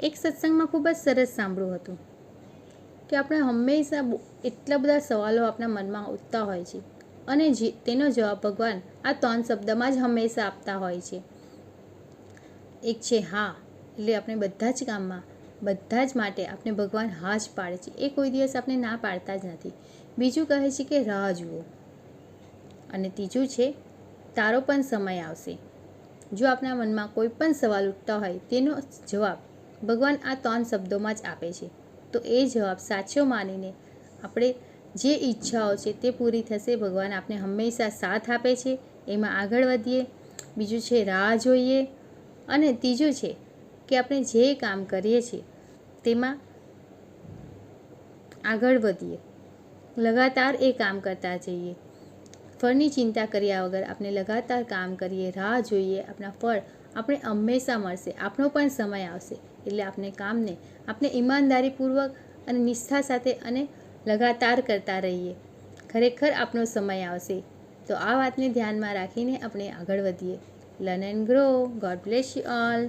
એક સત્સંગમાં ખૂબ જ સરસ સાંભળ્યું હતું કે આપણે હંમેશા એટલા બધા સવાલો આપણા મનમાં ઉઠતા હોય છે અને તેનો જવાબ ભગવાન આ 3 શબ્દમાં જ હંમેશા આપતા હોય છે. એક છે હા, એટલે આપણે બધા જ કામમાં બધા જ માટે આપણે ભગવાન હા જ પાડે છે, એ કોઈ દિવસ આપણે ના પાડતા જ નથી. બીજું કહે છે કે રાહ જુઓ, અને ત્રીજું છે તારો પણ સમય આવશે. જો આપણા મનમાં કોઈ પણ સવાલ ઉઠતા હોય તેનો જવાબ ભગવાન આ 3 શબ્દોમાં જ આપે છે. તો એ જવાબ સાચો માનીને આપણે જે ઈચ્છાઓ છે તે પૂરી થશે. ભગવાન આપણે હંમેશા સાથ આપે છે, એમાં આગળ વધીએ. બીજું છે રાહ જોઈએ, અને ત્રીજું છે કે આપણે જે કામ કરીએ છીએ તેમાં આગળ વધીએ, લગાતાર એ કામ કરતા જઈએ. ફળની ચિંતા કર્યા વગર આપણે લગાતાર કામ કરીએ, રાહ જોઈએ, આપણા ફળ આપણે હંમેશા મળશે. આપણો પણ સમય આવશે એટલે આપણે કામને આપણે ઈમાનદારીપૂર્વક અને નિષ્ઠા સાથે અને લગાતાર કરતા રહીએ. ખરેખર આપણો સમય આવશે. તો આ વાતને ધ્યાનમાં રાખીને આપણે આગળ વધીએ. Learn and grow. God bless you all.